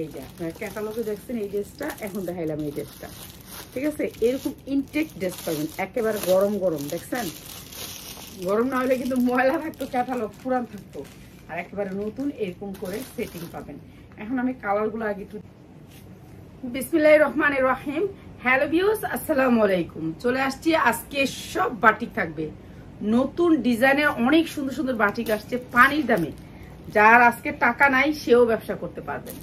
এই যে আপনার ক্যাটালগে দেখছেন এই ড্রেসটা, এখন দেখাইলাম এই ড্রেসটা। ঠিক আছে, এরকম ইনটেক ড্রেস পাবেন, একেবারে গরম গরম। দেখছেন, গরম না হলে কিন্তু ময়লা থাকতো, ক্যাটালগ পুরান থাকতো, আর একেবারে নতুন এরকম করে সেটিং পাবেন। এখন আমি কালারগুলো আগে একটু। বিসমিল্লাহির রহমানির রহিম। হ্যালো ভিউয়ার্স, আসসালামু আলাইকুম। চলে আসছি, আজকে সব বাটিক থাকবে, নতুন ডিজাইনের অনেক সুন্দর সুন্দর বাটিক আসছে পানির দামে। যার আজকে টাকা নাই সেও ব্যবসা করতে পারবেন।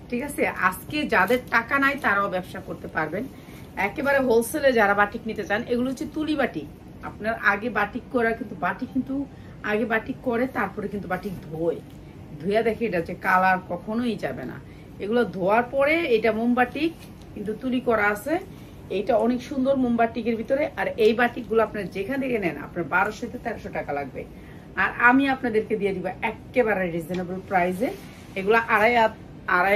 ঠিক আছে, আজকে যাদের টাকা নাই তারাও ব্যবসা করতে পারবেন। একেবারে হোলসেলে যারা বাটিক নিতে চান, এগুলো হচ্ছে তুলি বাটিক। আপনার আগে বাটিক করা, কিন্তু বাটিক কিন্তু আগে বাটিক করে তারপরে কিন্তু বাটিক ধুয়ে দেখে এটা হচ্ছে কালার কখনোই যাবে না। এগুলো ধোয়ার পরে এটা মোমবাটিক কিন্তু তুলি করা আছে। এইটা অনেক সুন্দর মোমবাটিকের ভিতরে। আর এই বাটিকগুলো আপনার যেখান থেকে নেন আপনার 1200 থেকে 1300 টাকা লাগবে। আর আমি আপনাদেরকে দিয়ে দিব একেবারে রিজনেবল প্রাইসে। এগুলো আড়াই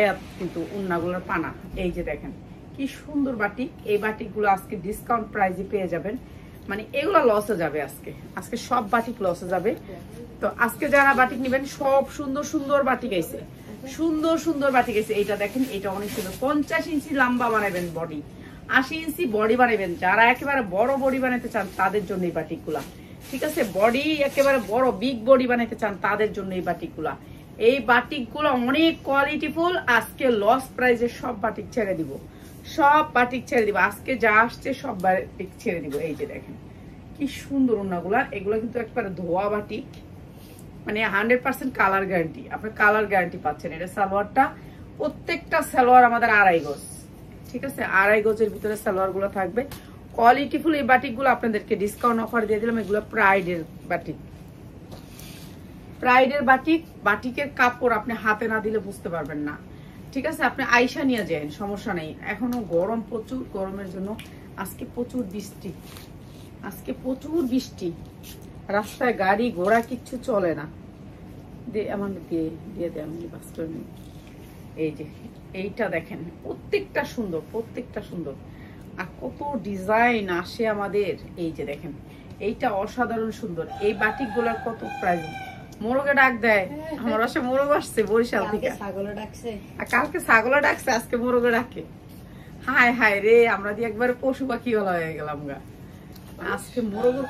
হাত কিন্তু উন্নাগুলোর পানা। এই যে দেখেন কি সুন্দর বাটিক। এই বাটিকগুলো আজকে ডিসকাউন্ট প্রাইসে পেয়ে যাবেন। মানে এগুলো লসে যাবে, আজকে সব বাটিক লসে যাবে। তো আজকে যারা বাটিক নেবেন, সব সুন্দর সুন্দর বাটিক আইছে, সুন্দর সুন্দর বাটিক আছে। এইটা দেখেন, এটা অনেক সুন্দর। 50 ইঞ্চি লম্বা বানাবেন বডি, 80 ইঞ্চি বডি বানাবেন। যারা একেবারে বড় বডি বানাতে চান তাদের জন্য এই বাটিকগুলা। ঠিক আছে, বডি একেবারে বড় বিগ বডি বানাতে চান তাদের জন্য এই বাটিকগুলা। এই বাটিকগুলো অনেক কোয়ালিটিফুল। আজকে লস প্রাইসে সব বাটিক ছেড়ে দিব, সব বাটিক ছেড়ে দিব। আজকে যা আসছে সব বাটিক ছেড়ে দিব। এই যে দেখেন কি সুন্দর ওন্নাগুলা। এগুলো কিন্তু একবারে ধোয়া বাটিক, মানে 100% কালার গ্যারান্টি। আপনি কালার গ্যারান্টি পাচ্ছেন। এটা সালোয়ারটা, প্রত্যেকটা সালোয়ার আমাদের 2.5 গজ। ঠিক আছে, 2.5 গজের ভিতরে সালোয়ার গুলো থাকবে। কোয়ালিটিফুল এই বাটিক গুলো আপনাদেরকে ডিসকাউন্ট অফার দিয়ে দিলাম। এগুলো প্রাইডের বাটিক, প্রাইডের বাটিক। বাটিকের কাপড় আপনি হাতে না দিলে বুঝতে পারবেন না। ঠিক আছে, আপনি আইসা নিয়ে যান, সমস্যা নেই। এখনো গরম প্রচুর, গরমের জন্য আজকে প্রচুর বৃষ্টি, আজকে প্রচুর বৃষ্টি। রাস্তায় গাড়ি ঘোড়া কিচ্ছু চলে না। এই যে এইটা দেখেন, প্রত্যেকটা সুন্দর, প্রত্যেকটা সুন্দর। আর কত ডিজাইন আসে আমাদের। এই যে দেখেন, এইটা অসাধারণ সুন্দর। এই বাটিক গুলার কত প্রাইস। মোরগে ডাক দেয়, আমার বাসা মোরগ আসছে বরিশাল থেকে। আর কালকে ছাগলে ডাকছে, আজকে মোরগে ডাকে। হায় হায় রে, আমরা দিয়ে একবারে পশু পাখি ওলা হয়ে গেলাম গা। আজকে মোরগ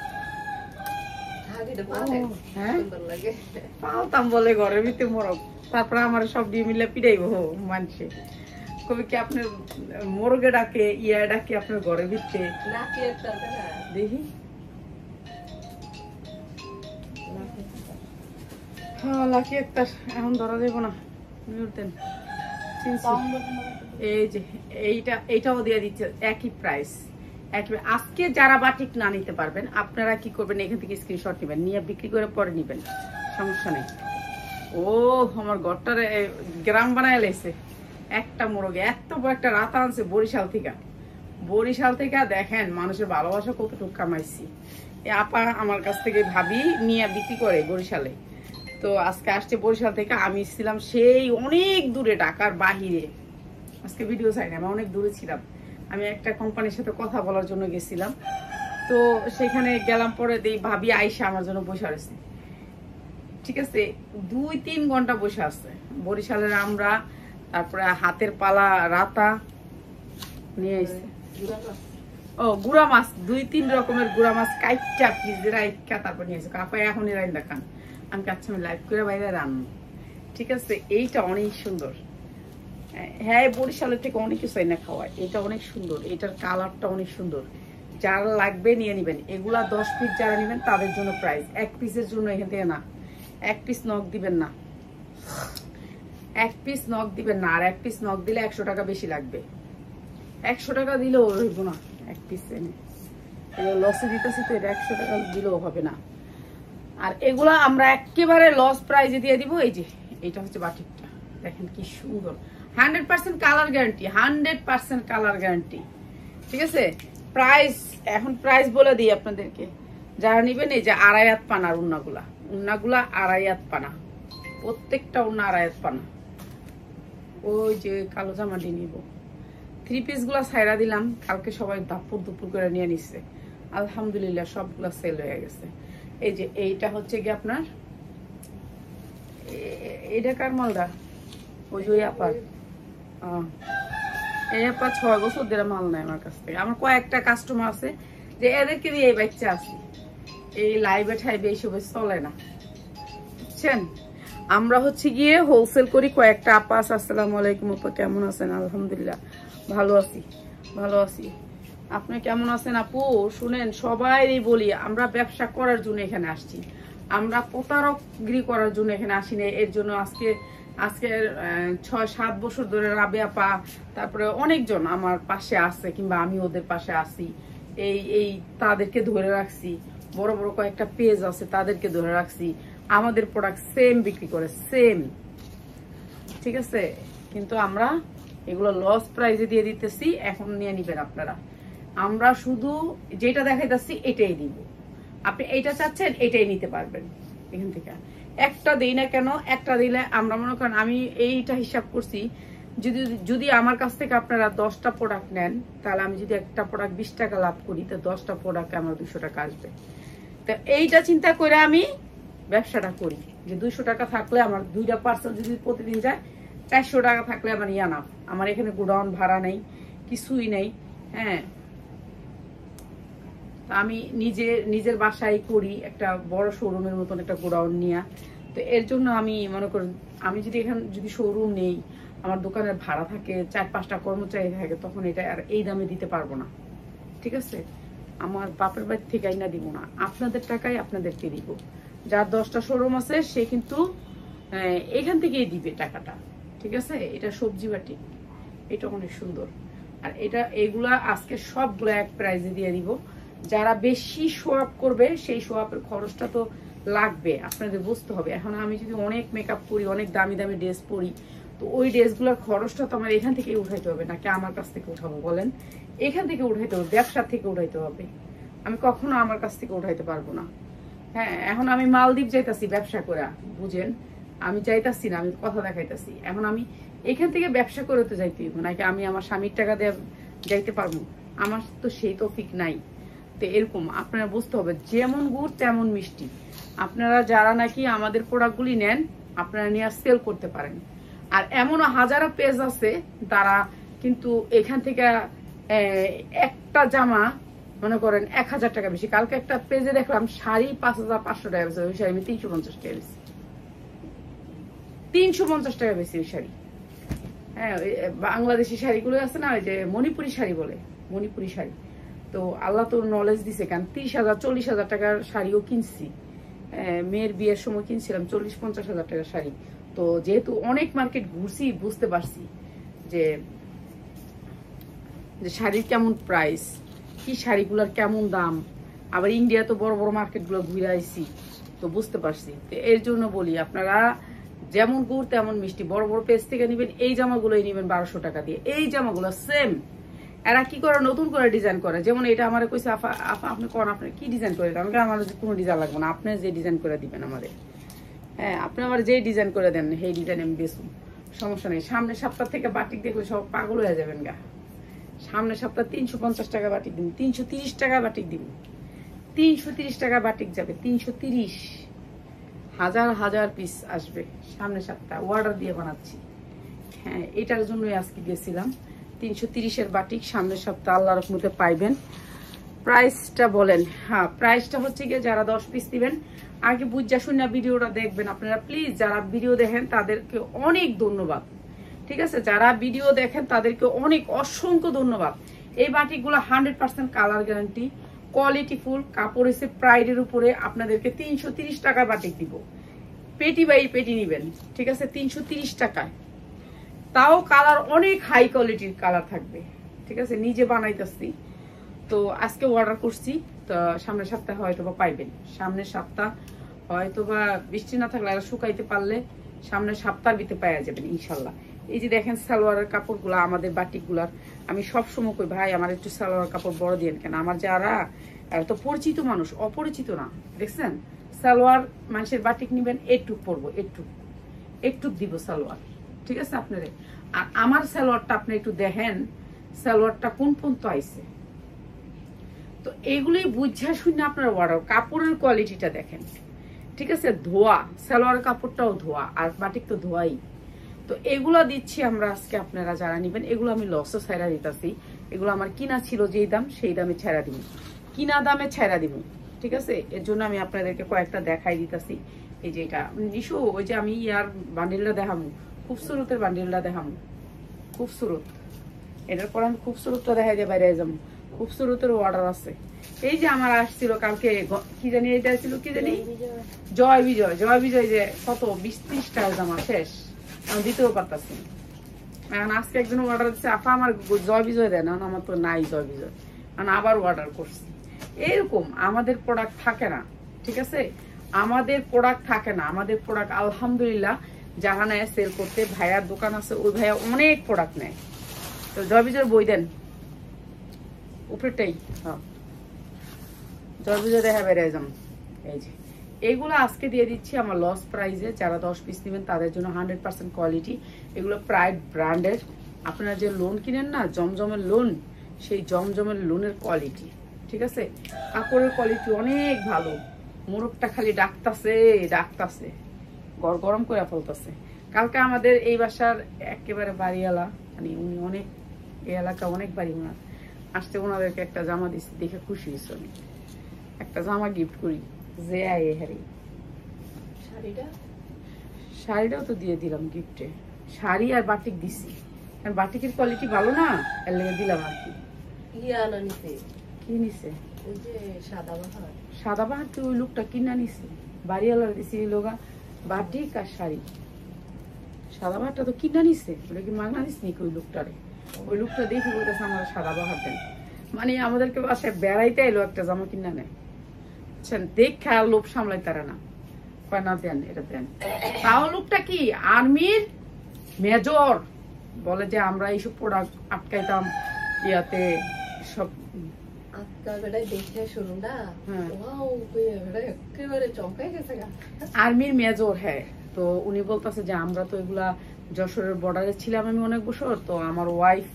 পালতাম বলে ঘরের ভিতরে মোরগ। তারপরে আমার সব দিয়ে মিলে পিটাইব মানুষে, কবি কি আপনার মোরগে ডাকে, ইয়া ডাকে আপনার ঘরের ভিতরে। দেখি হ্যাঁ, লাকি একটা এখন ধরা যাবো না। এই যে এইটাও দিয়ে দিচ্ছে একই প্রাইস। আজকে যারা বাটিক না নিতে পারবেন, আপনারা কি করবেন, এখান থেকে স্ক্রিনশট নেবেন, নিয়ে বিক্রি করে পরে নিবেন, সমস্যা নেই। ও আমার ঘরটার গ্রাম বানায় লেছে। একটা মোরগে এত বড় একটা রাতা আনছে বরিশাল থেকে। বরিশাল থেকে দেখেন মানুষের ভালোবাসা কতটুকু কামাইছি। আপা আমার কাছ থেকে ভাবি নিয়ে বিক্রি করে বরিশালে। তো আজকে আসছে বরিশাল থেকে, আমি ছিলাম সেই অনেক দূরে, ঢাকার বাহিরে। আজকে ভিডিও চাই না, আমি অনেক দূরে ছিলাম। আমি একটা কোম্পানির সাথে কথা বলার জন্য গেছিলাম। তো সেখানে গেলাম, পরে দেই ভাবি আইসা আমার জন্য বসে আছে। ঠিক আছে, 2-3 ঘন্টা বসে আছে। বরিশালের আমরা, তারপরে হাতের পালা রাতা নিয়ে এসে, ও গুড়া মাছ, 2-3 রকমের গুড়া মাছ কাইটা ফ্রিজে রাইখা তারপর নিয়ে এসে। কাপা এখনই রাইন দেখান। আমি কাছে আমি লাইভ করে বাইরে রান্না। ঠিক আছে, এইটা অনেক সুন্দর। হ্যাঁ, বরিশালের থেকে অনেক কিছু এনে খাওয়ায়। এটা অনেক সুন্দর, এটার কালারটা অনেক সুন্দর। যারা লাগবে নিয়ে নিবেন। এগুলা 10 পিস যারা নিবেন তাদের জন্য প্রাইস। 1 পিসের জন্য এখান থেকে না, 1 পিস নক দিবেন না, 1 পিস নক দিবেন না। আর 1 পিস নক দিলে 100 টাকা বেশি লাগবে। 100 টাকা দিলেও হইব না 1 পিস এনে। লসে দিতেছি তো, এটা 100 টাকা দিলেও হবে না। আর এগুলা আমরা একেবারে লস প্রাইজে দিয়ে দিব। এই যে এইটা হচ্ছে বাটিকটা, দেখেন কি সুন্দর। 100% কালার গ্যারান্টি, 100% কালার গ্যারান্টি। ঠিক আছে, প্রাইস এখন প্রাইস বলে দিই আপনাদেরকে। যারা নিবেন, এই যে 2.5 হাত পানার উন্নাগুলা, 2.5 হাত পানা, প্রত্যেকটা উন্না 2.5 হাত পানা। ওই যে কালো জামাটি নিব, 3 পিস গুলা ছাইরা দিলাম। কালকে সবাই দাপুর দুপুর করে নিয়ে নিচ্ছে, আলহামদুলিল্লাহ সবগুলা সেল হয়ে গেছে। এই যে এইটা হচ্ছে কি আপনার, এটা কার মালদা, ওই যে আপার এই আপা 6 বছর ধরে মাল নেয় আমার কাছ থেকে। আমার কয়েকটা কাস্টমার আছে যে এদেরকে দিয়ে এই বাচ্চা আছে, এই লাইভে ঠাইবে এইসব চলে না, বুঝছেন। আমরা হচ্ছে গিয়ে হোলসেল করি। কয়েকটা আপা আছে। আসসালামু আলাইকুম আপা, কেমন আছেন? আলহামদুলিল্লাহ ভালো আছি, ভালো আছি। আপনি কেমন আছেন আপু? শুনেন, সবাই বলি আমরা ব্যবসা করার জন্য এখানে আসছি, আমরা প্রতারকগিরি করার জন্য এখানে আসি না। এর জন্য আজকে 6-7 বছর ধরে রাবে আপা, তারপরে অনেকজন আমার পাশে আছে, কিংবা আমি ওদের পাশে আছি, এই তাদেরকে ধরে রাখছি। বড় বড় কয়েকটা পেজ আছে, তাদেরকে ধরে রাখছি। আমাদের প্রোডাক্ট সেম বিক্রি করে, সেম, ঠিক আছে। কিন্তু আমরা এগুলো লস প্রাইজে দিয়ে দিতেছি, এখন নিয়ে নিবেন আপনারা। আমরা শুধু যেটা দেখাইতেছি এটাই দিব। আপনি এইটা চাচ্ছেন, এটাই নিতে পারবেন এখান থেকে। একটা দিই না কেন, একটা দিলে আমরা মনে করেন, আমি এইটা হিসাব করছি, যদি আমার কাছ থেকে আপনারা 10টা প্রোডাক্ট নেন, তাহলে আমি যদি একটা প্রোডাক্ট 20 টাকা লাভ করি, তো 10টা প্রোডাক্টে আমার 200 টাকা আসবে। তো এইটা চিন্তা করে আমি ব্যবসাটা করি, যে 200 টাকা থাকলে আমার 2টা পার্সেল যদি প্রতিদিন যায়, 400 টাকা থাকলে আমার ইয়ানাফ। আমার এখানে গোডাউন ভাড়া নেই, কিছুই নেই। হ্যাঁ, আমি নিজের বাসায় করি, একটা বড় শোরুমের মতন একটা গোডাউন নিয়ে। তো এর জন্য আমি মনে করি, আমি যদি শোরুম নেই, আমার দোকানের ভাড়া থাকে, 4-5টা কর্মচারী থাকে, তখন এটা আর এই দামে দিতে পারবো না, ঠিক আছে। আমার বাপের বাড়ি থেকে আইনা দিব না, আপনাদের টাকায় আপনাদেরকে দিব। যার 10টা শোরুম আছে সে কিন্তু এখান থেকেই দিবে টাকাটা, ঠিক আছে। এটা সবজি বাটি, এটা অনেক সুন্দর। আর এগুলা আজকে সবগুলো এক প্রাইজে দিয়ে দিব। যারা বেশি শো আপ করবে, সেই শো আপের খরচটা তো লাগবে, আপনাদের বুঝতে হবে। এখন আমি যদি অনেক মেকআপ করি, অনেক দামি দামি ড্রেস পরি, তো ওই ড্রেসগুলোর খরচটা তো আমার এখান থেকে উঠাইতে হবে, নাকি আমার কাছ থেকে উঠাবো বলেন? এখান থেকে উঠাইতে হবে, ব্যবসা থেকে উঠাইতে হবে। আমি কখনো আমার কাছ থেকে উঠাইতে পারবো না। হ্যাঁ, এখন আমি মালদ্বীপ যাইতাছি ব্যবসা করে, বুঝেন, আমি যাইতাছি না, আমি কথা দেখাইতাছি। এখন আমি এখান থেকে ব্যবসা করে তো যাইতে হইব, নাকি আমি আমার স্বামীর টাকা দিয়ে যাইতে পারবো? আমার তো সেই তৌফিক নাই। তো এরকম আপনারা বুঝতে হবে, যেমন গুড় তেমন মিষ্টি। আপনারা যারা নাকি আমাদের প্রোডাক্টগুলি নেন, আপনারা নিয়ে সেল করতে পারেন। আর এমনও হাজারো পেজ আছে, তারা কিন্তু এখান থেকে একটা জামা মনে করেন 1000 টাকা বেশি। কালকে একটা পেজে দেখলাম শাড়ি 5500 টাকা বেশি, ওই শাড়ি আমি 350 টাকা বেশি, 350 টাকা বেশি ওই শাড়ি। হ্যাঁ, বাংলাদেশি শাড়িগুলো আছে না, ওই যে মণিপুরি শাড়ি বলে, মণিপুরি শাড়ি। তো আল্লাহ তোর নলেজ দিছে, কারণ 30,000-40,000 টাকার শাড়িও কিনছি। মেয়ের বিয়ের সময় কিনছিলাম 40-50,000 টাকার শাড়ি। তো যেহেতু অনেক মার্কেট ঘুরছি, বুঝতে পারছি যে শাড়ির কেমন প্রাইস, কি শাড়িগুলোর কেমন দাম। আবার ইন্ডিয়া তো বড় বড় মার্কেটগুলো ঘুরে আইছি, তো বুঝতে পারছি। তো এর জন্য বলি, আপনারা যেমন গুড় তেমন মিষ্টি। বড় বড় পেজ থেকে নিবেন, এই জামাগুলোই নিবেন 1200 টাকা দিয়ে। এই জামাগুলো সেম। এরা কি করে, নতুন করে ডিজাইন করে। যেমন এটা আমার কইছে, আপনি কোন, আপনি কি ডিজাইন করে? আমাকে আমার কোনো ডিজাইন লাগবে না, আপনি যে ডিজাইন করে দিবেন আমাদের। হ্যাঁ, আপনি আমার যে ডিজাইন করে দেন, সেই ডিজাইন আমি বেচুন, সমস্যা নেই। সামনের সপ্তাহ থেকে বাটিক দেখলে সব পাগল হয়ে যাবেন গা। সামনের সপ্তাহ 350 টাকা বাটিক দিন, 330 টাকা বাটিক দিন, 330 টাকা বাটিক যাবে, 330। হাজার হাজার পিস আসবে সামনের সপ্তাহ, অর্ডার দিয়ে বানাচ্ছি। হ্যাঁ, এটার জন্যই আজকে গেছিলাম। 330-এর বাটিক সামনের সপ্তাহ আল্লাহর রহমতে পাইবেন। প্রাইসটা বলেন? হ্যাঁ, প্রাইসটা হচ্ছে গিয়ে যারা 10 পিস দিবেন, আগে বুঝা শুনে ভিডিওটা দেখবেন আপনারা প্লিজ। যারা ভিডিও দেখেন তাদেরকে অনেক ধন্যবাদ, ঠিক আছে। যারা ভিডিও দেখেন তাদেরকে অনেক অসংখ্য ধন্যবাদ। এই বাটিকগুলো 100% কালার গ্যারান্টি, কোয়ালিটি ফুল। কাপড় এসে প্রাইডের উপরে আপনাদেরকে 330 টাকা বাটিক দিব। পেটি বাই পেটি নিবেন, ঠিক আছে, 330 টাকায়। তাও কালার অনেক হাই কোয়ালিটির কালার থাকবে, ঠিক আছে। নিজে বানাইতেছি, তো আজকে অর্ডার করছি। তো সামনের সপ্তাহে হয়তো বা পাইবেন। সামনের সপ্তাহ হয়তো বা বৃষ্টি না থাকলে, আর শুকাইতে পারলে সামনের সপ্তাহের ভিতরে পাওয়া যাবেন ইনশাল্লাহ। এই যে দেখেন সালোয়ারের কাপড়গুলো, আমাদের বাটিকগুলার আমি সবসময় কই, ভাই আমার একটু সালোয়ার কাপড় বড় দিয়েন কেন। আমার যারা তো পরিচিত মানুষ, অপরিচিত না, দেখছেন। সালোয়ার মানুষের বাটিক নিবেন, একটু পরবো, একটু দিব সালোয়ার, ঠিক আছে আপনারে। আর আমার সালোয়ারটা আপনি একটু দেখেন, সালোয়ারটা কোন পর্যন্ত আইছে। তো এগুলি বুঝা শুনে আপনার অর্ডার। কাপড়ের কোয়ালিটিটা দেখেন, ঠিক আছে। ধোয়া, সালোয়ার কাপড়টাও ধোয়া, আর বাটিক তো ধোয়াই। তো এগুলো দিচ্ছি আমরা আজকে, আপনারা যারা নেবেন এগুলো আমি লসে ছাড়া দিতেছি। এগুলো আমার কিনা ছিল যেই দাম সেই দামে ছাড়া দিব, কিনা দামে ছাড়া দিব, ঠিক আছে। এর জন্য আমি আপনাদেরকে কয়েকটা দেখাই দিতেছি। এই যে এটা নিশু, ওই যে আমি ইয়ার বান্ডিলটা দেখাবো, খুবসুরতের বান্ডিলটা দেখাবো, খুবসুরত। এটার পর আমি খুবসুরতটা দেখাই দিয়ে বাইরে যাবো। খুবসুরতের অর্ডার আছে। এই যে আমার আসছিল কালকে, কি জানি এটা ছিল, কি জানি জয় বিজয়, জয় বিজয় যে কত 20-30টা জামা শেষ, আমি দিতেও পারতাছি। এখন আজকে একজন অর্ডার দিচ্ছে, আপা আমার জয় বিজয় দেয় না, আমার তো নাই জয় বিজয়, আমি আবার অর্ডার করছি। এরকম আমাদের প্রোডাক্ট থাকে না, ঠিক আছে, আমাদের প্রোডাক্ট থাকে না। আমাদের প্রোডাক্ট আলহামদুলিল্লাহ যারা নেয় সেল করতে, ভাইয়ার দোকান আছে, ওই ভাইয়া অনেক প্রোডাক্ট নেয়। তো জয় বিজয়ের বই দেন উপরেটাই, হ্যাঁ জয় বিজয় দেখা বেড়ে যাম। এই যে এইগুলো আজকে দিয়ে দিচ্ছি আমার লস প্রাইসে। যারা 10 পিস নেবেন তাদের জন্য 100% কোয়ালিটি। এগুলো প্রাইড ব্র্যান্ডের। আপনারা যে লোন কিনেন না, জমজমের লোন, সেই জমজমের লোনের কোয়ালিটি, ঠিক আছে। কাপড়ের কোয়ালিটি অনেক ভালো। মোরগটা খালি ডাকতাছে, গরম করে ফেলতেছে। কালকে আমাদের এই বাসার একেবারে বাড়িওয়ালা, মানে উনি অনেক, এই এলাকা অনেক বাড়ি ওনার, আসতে ওনাদেরকে একটা জামা দিচ্ছি, দেখে খুশি হয়েছে অনেক। একটা জামা গিফট করি যে আয় হারি, শাড়িটাও তো দিয়ে দিলাম গিফটে। শাড়ি আর বাটিক দিছি, কারণ বাটিকের কোয়ালিটি ভালো না, এর লেগে দিলাম আর কি। কি নিছে? সাদা বাহার কি ওই লোকটা কিনা নিছে, বাড়িওয়ালার দিছি লোগা বাটিক আর শাড়ি। সাদা বাহারটা তো কিনা নিছে, ওটা কি মাগনা নিস নাকি ওই লোকটারে? ওই লোকটা দেখি বলতেছে আমার সাদা বাহার দেন, মানে আমাদেরকে বাসায় বেড়াইতে এলো একটা জামা কিনা নেয়, দেখা লোভ সামলাই তারা না, না দেন এটা দেন। তাও লোকটা কি আর্মির মেজর, বলে যে আমরা এইসব প্রোডাক্ট আটকাইতাম ইয়াতে সব আর্মির মেজর। হ্যাঁ, তো উনি বলতেছে যে আমরা তো এগুলা যশোরের বর্ডারে ছিলাম আমি অনেক বছর, তো আমার ওয়াইফ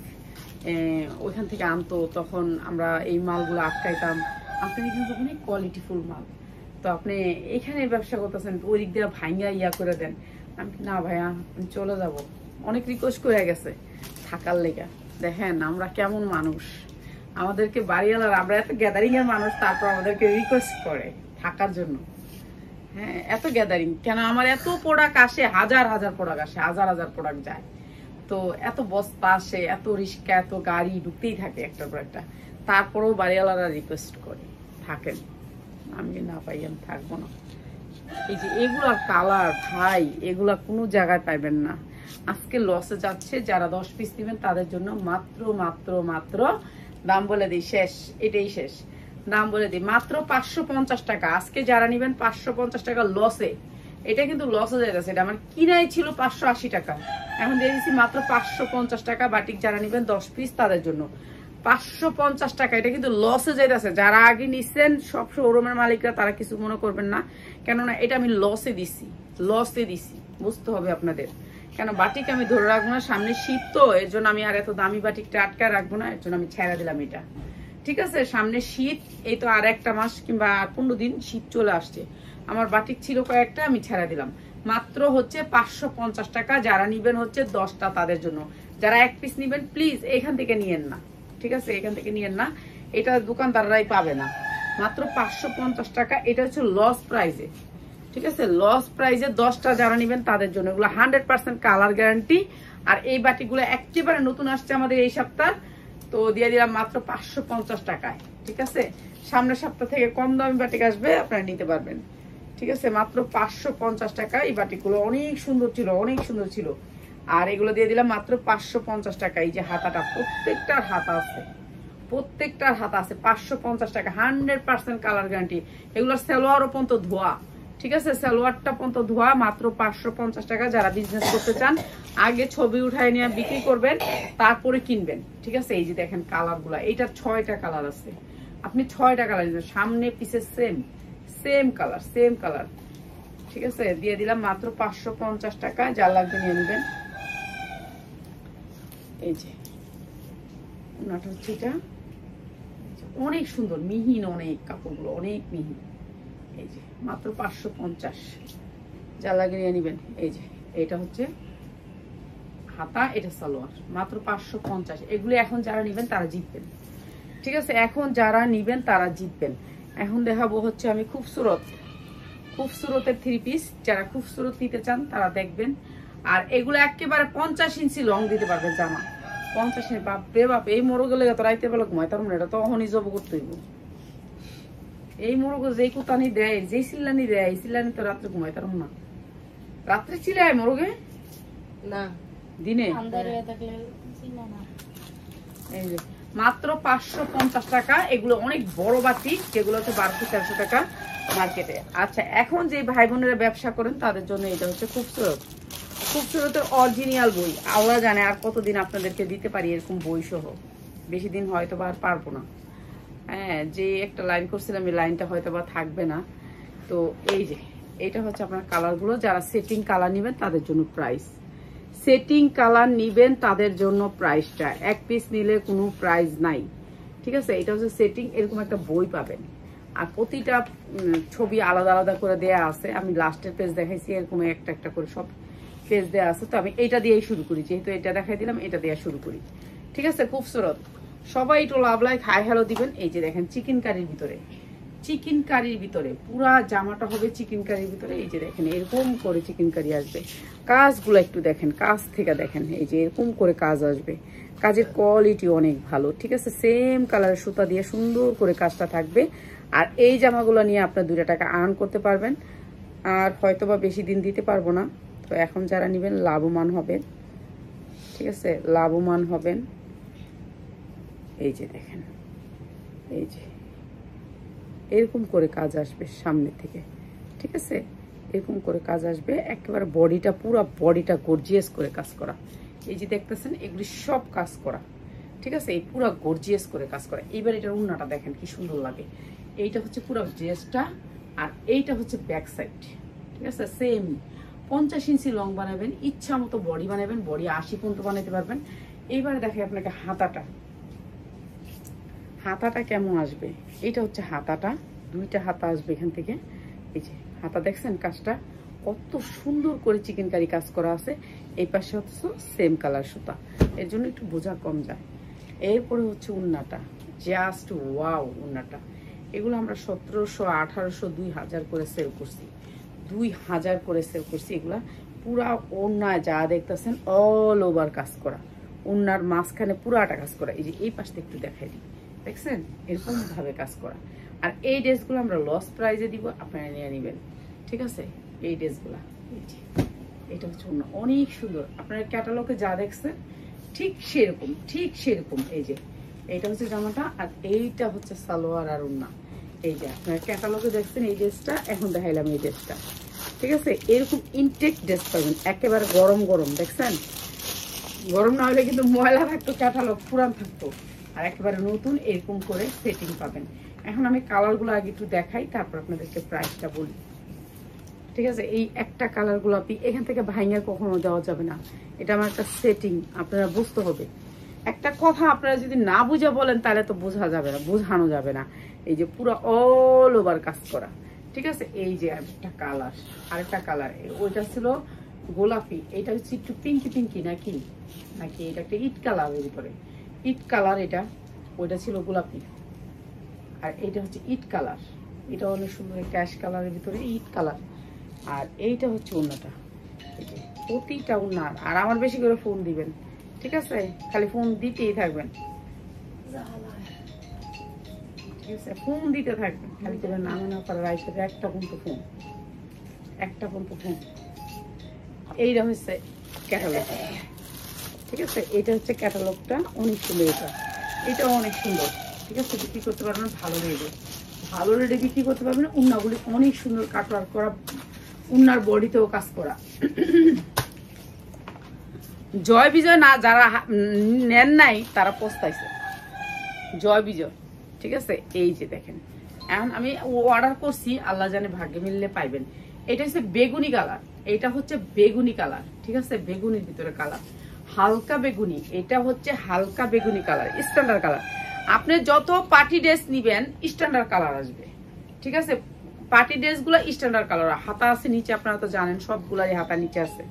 ওইখান থেকে আনতো, তখন আমরা এই মালগুলো আটকাইতাম। আপনার এখানে তো অনেক কোয়ালিটিফুল মাল, তো আপনি এখানে ব্যবসা করতেছেন, ওই দিক দিয়ে ভাইয়া ইয়া করে দেন। আমি না ভাইয়া আমি চলে যাব, অনেক রিকোয়েস্ট করে গেছে থাকার লেগা। দেখেন আমরা কেমন মানুষ, আমাদেরকে বাড়িওয়ালার, আমরা এত গ্যাদারিং এর মানুষ, তারপর আমাদেরকে রিকোয়েস্ট করে থাকার জন্য। হ্যাঁ, এত গ্যাদারিং কেন, আমার এত প্রোডাক্ট আসে, হাজার হাজার প্রোডাক্ট আসে, হাজার হাজার প্রোডাক্ট যায়, তো এত বস্তা আসে, এত রিক্সা, এত গাড়ি ঢুকতেই থাকে একটার পর একটা, তারপরেও বাড়িওয়ালারা রিকোয়েস্ট করে থাকেন। আমি না পাই আমি থাকবো না। এই যে এগুলার কালার ভাই, এগুলা কোনো জায়গায় পাইবেন না। আজকে লসে যাচ্ছে, যারা 10 পিস নেবেন তাদের জন্য মাত্র মাত্র মাত্র দাম বলে দিই, শেষ, এটাই শেষ দাম বলে দিই, মাত্র 550 টাকা। আজকে যারা নেবেন 550 টাকা লসে, এটা কিন্তু লসে যাইতেছে। এটা আমার কিনাই ছিল 580 টাকা, এখন দিয়ে দিচ্ছি মাত্র 550 টাকা। বাটিক যারা নেবেন 10 পিস তাদের জন্য 550 টাকা। এটা কিন্তু লসে যাইতেছে। যারা আগে নিচ্ছেন সব শোরুমের মালিকরা, তারা কিছু মনে করবেন না, কেননা এটা আমি লসে দিছি, বুঝতে হবে আপনাদের। কেন বাটিক আমি ধরে রাখবো না, সামনে শীত তো, এর জন্য আমি আর এত দামি বাটিকটা আটকায় রাখবো না, এর জন্য আমি ছেড়ে দিলাম এটা, ঠিক আছে। সামনে শীত, এই তো আর একটা মাস কিংবা 15 দিন শীত চলে আসছে, আমার বাটিক ছিল কয়েকটা, আমি ছেড়ে দিলাম। মাত্র হচ্ছে 550 টাকা। যারা নিবেন হচ্ছে 10টা তাদের জন্য। যারা 1 পিস নিবেন প্লিজ এখান থেকে নিয়েন না, ঠিক আছে, এখান থেকে নিয়েন না, এটা দোকানদাররাই পাবে না। মাত্র 550 টাকা, এটা হচ্ছে লস প্রাইজে, ঠিক আছে, লস প্রাইজে 10টা যারা নিবেন তাদের জন্য। এগুলো 100% কালার গ্যারান্টি। আর এই বাটিগুলো একেবারে নতুন আসছে আমাদের এই সপ্তাহ, তো দিয়ে দিলাম মাত্র 550 টাকায়, ঠিক আছে। সামনের সপ্তাহ থেকে কম দামি বাটিক আসবে, আপনারা নিতে পারবেন, ঠিক আছে। মাত্র 550 টাকা। এই বাটিকগুলো অনেক সুন্দর ছিল, অনেক সুন্দর ছিল। আর এগুলো দিয়ে দিলাম মাত্র 550 টাকা। এই যে হাতাটা, প্রত্যেকটার হাতা আছে, 550 টাকা, 100% কালার গ্যারান্টি। এগুলোর সালোয়ারও পর্যন্ত ধোয়া, ঠিক আছে, সালোয়ারটা পর্যন্ত ধোয়া। মাত্র 550 টাকা। যারা বিজনেস করতে চান আগে ছবি উঠায় নিয়ে বিক্রি করবেন, তারপরে কিনবেন, ঠিক আছে। এই যে দেখেন কালার গুলা, এইটার 6টা কালার আছে, আপনি 6টা কালার দিবেন, সামনে পিছে সেম কালার, ঠিক আছে। দিয়ে দিলাম মাত্র 550 টাকা। যার লাগবে নিয়ে নেবেন। এই যে ওনাটা হচ্ছে এটা, অনেক সুন্দর, মিহিন, অনেক কাপড়গুলো অনেক মিহিন। এই যে মাত্র 550, যা লাগে নিয়ে নেবেন। এই যে এটা হচ্ছে হাতা, এটা সালোয়ার, মাত্র 550। এগুলো এখন যারা নিবেন তারা জিতবেন, ঠিক আছে? এখন যারা নিবেন তারা জিতবেন। এখন দেখাবো হচ্ছে আমি খুবসুরতের 3 পিস। যারা খুবসুরত নিতে চান তারা দেখবেন। আর এগুলো একেবারে 50 ইঞ্চি লং দিতে পারবেন জামা। 50 ইঞ্চি, বাপরে বাপ, এই মোরগ গেলে তো রাইতে বেলা ঘুমাই, তার মানে এটা তো অহনি জব করতে হইব। এই মোরগ যেই কুতানি দেয়, যেই সিল্লানি দেয়, এই সিল্লানি তো রাত্রে ঘুমাই, তার না রাত্রে চিলায় মোরগে না দিনে। এই যে মাত্র 550 টাকা। এগুলো অনেক বড় বাটি, যেগুলো হচ্ছে 1200-1300 টাকা মার্কেটে। আচ্ছা, এখন যে ভাই বোনেরা ব্যবসা করেন তাদের জন্য এটা হচ্ছে খুবসুরতের অরিজিনাল বই। আল্লাহ জানে আর কতদিন আপনাদেরকে দিতে পারি এরকম বই সহ। বেশি দিন হয়তো বা আর পারবো না। হ্যাঁ, যে একটা লাইন করছিলাম এই লাইনটা হয়তো বা থাকবে না। তো এই যে এটা হচ্ছে আপনার কালারগুলো। যারা সেটিং কালার নেবেন তাদের জন্য প্রাইস, সেটিং কালার নিবেন তাদের জন্য প্রাইসটা, এক পিস নিলে কোনো প্রাইস নাই, ঠিক আছে? এটা হচ্ছে সেটিং, এরকম একটা বই পাবেন। আর প্রতিটা ছবি আলাদা আলাদা করে দেয়া আছে। আমি লাস্টের পেজ দেখাইছি, এরকম একটা একটা করে সব পেজ দেওয়া আছে। তো আমি এইটা দিয়েই শুরু করি, যেহেতু এটা দেখাই দিলাম, এটা দিয়ে শুরু করি, ঠিক আছে? খুবসুরত, সবাই একটু লাভ লাইক হাই হ্যালো দিবেন। এই যে দেখেন চিকেন কারির ভিতরে পুরা জামাটা হবে চিকেন কারির ভিতরে। এই যে দেখেন এরকম করে চিকেন কারি আসবে। কাজগুলো একটু দেখেন, কাজ থেকে দেখেন, এই যে এরকম করে কাজ আসবে। কাজের কোয়ালিটি অনেক ভালো, ঠিক আছে? সেম কালারের সুতা দিয়ে সুন্দর করে কাজটা থাকবে। আর এই জামাগুলো নিয়ে আপনার 2 টাকা আর্ন করতে পারবেন। আর হয়তো বা বেশি দিন দিতে পারবো না। তো এখন যারা নেবেন লাভবান হবেন, ঠিক আছে? লাভবান হবেন। এই যে দেখেন, এই যে এরকম করে কাজ আসবে সামনে থেকে, ঠিক আছে? এরকম করে কাজ আসবে। একেবারে বডিটা, পুরো বডিটা গর্জিয়াস করে কাজ করা। এই যে দেখতেছেন এগুলি সব কাজ করা, ঠিক আছে? এই পুরো গর্জিয়াস করে কাজ করা। এইবার এটার উন্নাটা দেখেন কি সুন্দর লাগে। এইটা হচ্ছে পুরো ড্রেসটা, আর এইটা হচ্ছে ব্যাক সাইড, ঠিক আছে? সেম 50 ইঞ্চি লং বানাবেন, ইচ্ছা মতো বডি বানাবেন, বডি 80 পর্যন্ত বানাতে পারবেন। এইবারে দেখে আপনাকে হাতাটা কেমন আসবে। এটা হচ্ছে হাতাটা, 2টা হাতা আসবে এখান থেকে। এই যে হাতা দেখছেন কাজটা কত সুন্দর করে চিকেন কারি কাজ করা আছে। এই পাশে হচ্ছে সেম কালার সুতা, এর জন্য একটু বোঝা কম যায়। এরপরে হচ্ছে উন্নাটা, জাস্ট ওয়াও উন্নাটা। এগুলো আমরা 1700, 1800, 2000 করে সেল করছি, 2000 করে সেল করছি। এগুলা পুরা ওন্না যা দেখতেছেন অল ওভার কাজ করা, উন্নার মাঝখানে পুরাটা কাজ করা। এই যে এই পাশটা একটু দেখাই দিই, দেখছেন এরকম ভাবে কাজ করা। আর এই ড্রেসগুলো আমরা লস প্রাইজে দিব, আপনারা নিয়ে নেবেন, ঠিক আছে? এই ড্রেসগুলা, এই যে এটা হচ্ছে উন্না, অনেক সুন্দর। আপনারা ক্যাটালগে যা দেখছেন ঠিক সেরকম। এই যে এইটা হচ্ছে জামাটা, আর এইটা হচ্ছে সালোয়ার আর উন্না। এই যে আপনারা ক্যাটালগে দেখছেন এই ড্রেসটা, এখন দেখাইলাম এই ড্রেসটা, ঠিক আছে? এরকম ইনটেক ড্রেস পাবেন, একেবারে গরম গরম। দেখছেন গরম না হলে কিন্তু ময়লা থাকতো, ক্যাটালগ পুরান থাকতো। আর একেবারে নতুন এরকম করে সেটিং পাবেন। এখন আমি কালারগুলো আগে একটু দেখাই, তারপর আপনাদেরকে প্রাইসটা বলি, ঠিক আছে? এই একটা কালার গোলাপি এখান থেকে ভাঙা কখনো দেওয়া যাবে না, এটা আমার একটা সেটিং, আপনারা বুঝতে হবে। একটা কথা আপনারা যদি না বুঝে বলেন তাহলে তো বোঝা যাবে না, বোঝানো যাবে না। এই যে পুরো অল ওভার কাজ করা, ঠিক আছে? এই যে আরেকটা কালার, ওইটা ছিল গোলাপি, এটা হচ্ছে একটু পিঙ্কি নাকি এটা একটা ইট কালারের ভিতরে, ইট কালার এটা, ওইটা ছিল গোলাপি। আর এইটা হচ্ছে ইট কালার, এটা অনেক সুন্দর ক্যাশ কালারের ভিতরে ইট কালার। আর এইটা হচ্ছে উন্নাটা, প্রতিটা উন্নার। আর আমার বেশি করে ফোন দিবেন, ঠিক আছে? খালি ফোন দিতেই থাকবেন, ঠিক আছে? ফোন দিতে থাকবেন, খালি করে নামে না পারে রাইতে একটা পর্যন্ত ফোন। এইটা হচ্ছে ক্যাটালগ, ঠিক আছে? এটা হচ্ছে ক্যাটালগটা, অনেক সুন্দর। এটাও অনেক সুন্দর, ঠিক আছে? বিক্রি করতে পারবেন ভালো রেটে বিক্রি করতে পারবেন। উন্নাগুলি অনেক সুন্দর কাটওয়ার্ক করা, উন্নার বডিতেও কাজ করা। জয় বিজয় না যারা নেন নাই তারা পস্তাইছে, জয় বিজয়, ঠিক আছে? এই যে দেখেন, এখন আমি অর্ডার করছি, আল্লাহ জানে ভাগ্যে মিললে পাইবেন। এটা হচ্ছে বেগুনি কালার, এটা হচ্ছে বেগুনি কালার, ঠিক আছে? বেগুনির ভিতরে কালার হালকা বেগুনি, এটা হচ্ছে হালকা বেগুনি কালার, স্ট্যান্ডার্ড কালার। আপনি যত পার্টি ড্রেস নিবেন স্ট্যান্ডার্ড কালার আসবে, ঠিক আছে? পার্টি ড্রেস গুলো স্ট্যান্ডার্ড কালার। হাতা আছে নিচে, আপনারা তো জানেন সবগুলাই হাতা নিচে আছে,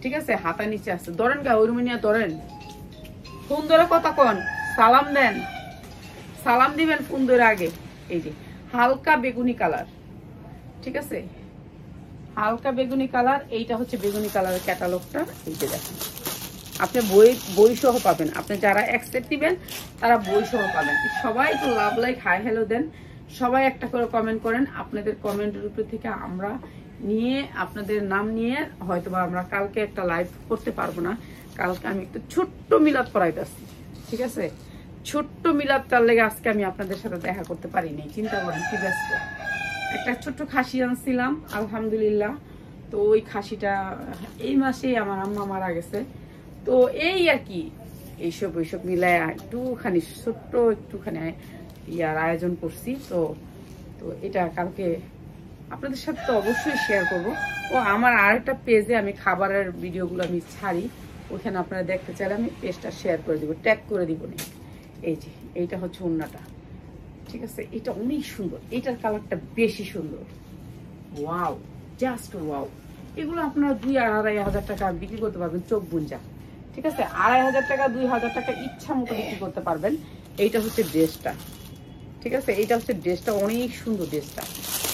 ঠিক আছে, হাতা নিচে আছে। ধরেন গা ওরমিনিয়া ধরেন, ফোন ধরে কথা কন, সালাম দেন, সালাম দিবেন ফোন ধরে আগে। এই যে হালকা বেগুনি কালার, ঠিক আছে, হালকা বেগুনি কালার। এইটা হচ্ছে বেগুনি কালারের ক্যাটালগটা। এই যে দেখেন, আপনি বই সহ পাবেন। আপনি যারা অ্যাকসেপ্ট দিবেন তারা বই সহ পাবেন। সবাই একটু লাভ লাইক হাই হ্যালো দেন, সবাই একটা করে কমেন্ট করেন। আপনাদের কমেন্টের উপর থেকে আমরা নিয়ে আপনাদের নাম নিয়ে হয়তোবা আমরা কালকে একটা লাইভ করতে পারবো না। কালকে আমি একটু ছোট্ট মিলাদ করাইতেছি, ঠিক আছে, ছোট্ট মিলাদ। তার লেগে আজকে আমি আপনাদের সাথে দেখা করতে পারিনি। চিন্তা করেন কি ব্যস্ত। একটা ছোট্ট খাসি আনছিলাম আলহামদুলিল্লাহ। তো ওই খাসিটা এই মাসেই আমার আম্মা মারা গেছে। তো এই আর কি, এইসব ওইসব মিলায় একটুখানি ছোট্ট একটুখানি ইয়ার আয়োজন করছি। তো তো এটা কালকে আপনাদের সাথে তো অবশ্যই শেয়ার করব। ও আমার আরেকটা পেজে আমি খাবারের ভিডিওগুলো আমি ছাড়ি, ওখানে আপনারা দেখতে চাইলে আমি পেজটা শেয়ার করে দিব, ট্যাগ করে দিব না। এই যে এইটা হচ্ছে ওড়নাটা, ঠিক আছে, এটা অনেক সুন্দর। এটার কালারটা বেশি সুন্দর, ওয়াও, জাস্ট ওয়াও। এগুলো আপনারা 2-2.5 টাকা বিক্রি করতে পারবেন, চোখ বুঞ্জা, ঠিক আছে। 2,500 টাকা 2,000 টাকা ইচ্ছা মতো বিক্রি করতে পারবেন। এইটা হচ্ছে ড্রেসটা, ঠিক আছে, এইটা হচ্ছে ড্রেসটা, অনেক সুন্দর ড্রেসটা,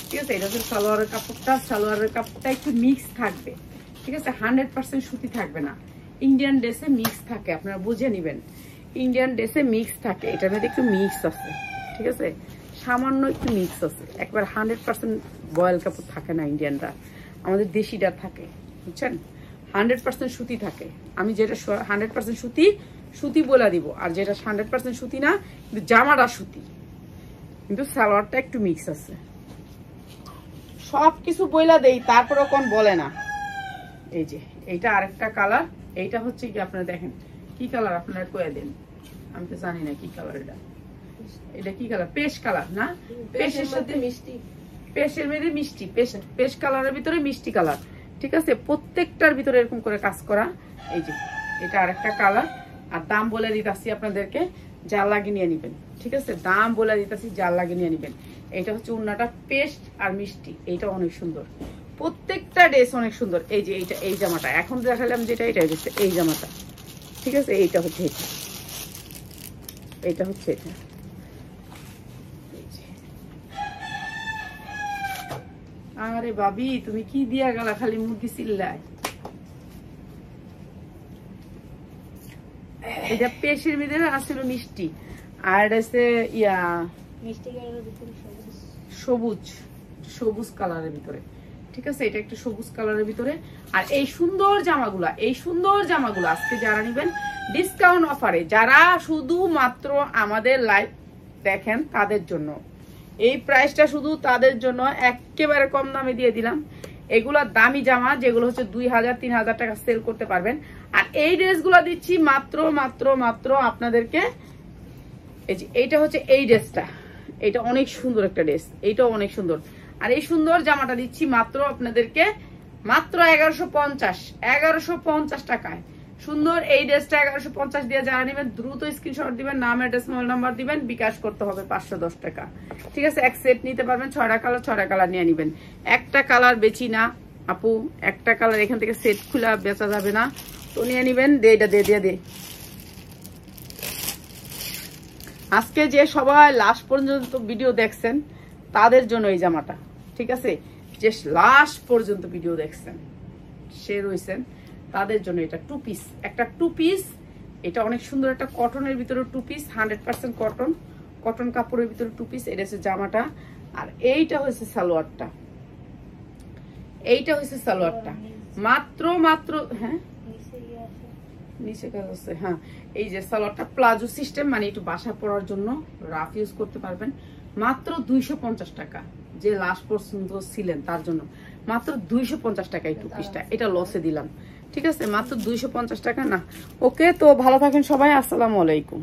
ঠিক আছে। এটা হচ্ছে সালোয়ারের কাপড়টা। সালোয়ারের কাপড়টা একটু মিক্স থাকবে, ঠিক আছে, 100% সুতি থাকবে না। ইন্ডিয়ান ড্রেসে মিক্স থাকে, আপনারা বুঝে নেবেন। ইন্ডিয়ান ড্রেসে মিক্স থাকে, এটার মধ্যে একটু মিক্স আছে, ঠিক আছে, সামান্য একটু মিক্স আছে। একবার 100% বয়েল কাপড় থাকে না ইন্ডিয়ানরা, আমাদের দেশিটা থাকে, বুঝছেন। 100% সুতি থাকে। আমি যেটা 100% সুতি বলে দিব, আর যেটা 100% সুতি না, কিন্তু জামাটা সুতি, কিন্তু সালোয়ারটা একটু মিক্স আছে। সবকিছু বইলা দেই, তারপরে কোন বলে না। এই যে এইটা আরেকটা কালার। এইটা হচ্ছে কি, আপনারা দেখেন কি কালার, আপনারা কয়ে দেন, আমি তো জানি না কি কালার এটা। এটা কি কালার? পেস্ট কালার না? পেস্টের সাথে মিষ্টি, পেস্টের মধ্যে মিষ্টি, পেস্ট কালারের ভিতরে মিষ্টি কালার, ঠিক আছে। প্রত্যেকটার ভিতরে এরকম করে কাজ করা। এই যে এটা আরেকটা কালার। আর দাম বলে দিতেছি আপনাদেরকে, যা লাগে নিয়ে নিবেন, ঠিক আছে, দাম বলে দিতেছি, যা লাগে নিয়ে নিবেন। এটা হচ্ছে ওড়নাটা পেস্ট আর মিষ্টি, এইটা অনেক সুন্দর। প্রত্যেকটা ড্রেস অনেক সুন্দর। এই যে এইটা, এই জামাটা এখন দেখালাম যেটা, এটা হচ্ছে এই জামাটা, ঠিক আছে। এইটা হচ্ছে এটা, এইটা হচ্ছে এটা। আরে ভাবি, তুমি কি দিয়া গেলা, খালি মুরগি চিল্লায়। এটা পেশের ভিতরে আসলে মিষ্টি, আর এটা ইয়া মিষ্টি কালারের ভিতরে সবুজ, সবুজ কালারের ভিতরে, ঠিক আছে। এটা একটা সবুজ কালারের ভিতরে। আর এই সুন্দর জামাগুলা, এই সুন্দর জামাগুলো আজকে যারা নিবেন ডিসকাউন্ট অফারে, যারা শুধুমাত্র আমাদের লাইভ দেখেন তাদের জন্য এই প্রাইসটা, শুধু তাদের জন্য একেবারে কম দামে দিয়ে দিলাম। এগুলা দামি জামা, যেগুলো হচ্ছে 2,000-3,000 টাকা সেল করতে পারবেন। আর এই ড্রেসগুলো দিচ্ছি মাত্র মাত্র মাত্র আপনাদেরকে। এই যে এইটা হচ্ছে এই ড্রেসটা, এটা অনেক সুন্দর একটা ড্রেস, এইটাও অনেক সুন্দর। আর এই সুন্দর জামাটা দিচ্ছি মাত্র আপনাদেরকে মাত্র 1150 টাকায়। সুন্দর এই ড্রেসটা 1150 দিয়ে যারা নেবেন দ্রুত স্ক্রিনশট দিবেন, নাম, অ্যাড্রেস, মোবাইল নাম্বার দিবেন, বিকাশ করতে হবে 510 টাকা, ঠিক আছে। এক সেট নিতে পারবেন, 6টা কালার, 6টা কালার নিয়ে নেবেন। একটা কালার বেচি না আপু, একটা কালার এখান থেকে সেট খুলে বেচা যাবে না, তো নিয়ে নেবেন। এটা দে আজকে যে সবাই লাস্ট পর্যন্ত ভিডিও দেখছেন তাদের জন্য এই জামাটা, ঠিক আছে, যে লাস্ট পর্যন্ত ভিডিও দেখছেন সে রয়েছেন তাদের জন্য এটা 2 পিস, একটা 2 পিস। এটা অনেক সুন্দর একটা কটনের ভিতরে 2 পিস, 100% কটন কাপড়ের ভিতরে 2 পিস। এটা হচ্ছে জামাটা। আর এইটা হচ্ছে সালোয়ারটা, এইটা হচ্ছে সালোয়ারটা মাত্র মাত্র, হ্যাঁ নিচে কাজ আছে, হ্যাঁ। এই যে সালোয়ারটা প্লাজো সিস্টেম, মানে একটু বাসা পরার জন্য রাফ ইউজ করতে পারবেন। মাত্র 250 টাকা, যে লাস্ট পর্যন্ত ছিলেন তার জন্য মাত্র 250 টাকা এই 2 পিসটা। এটা লসে দিলাম, ঠিক আছে, মাত্র 250 টাকা না। ওকে, তো ভালো থাকেন সবাই, আসসালামু আলাইকুম।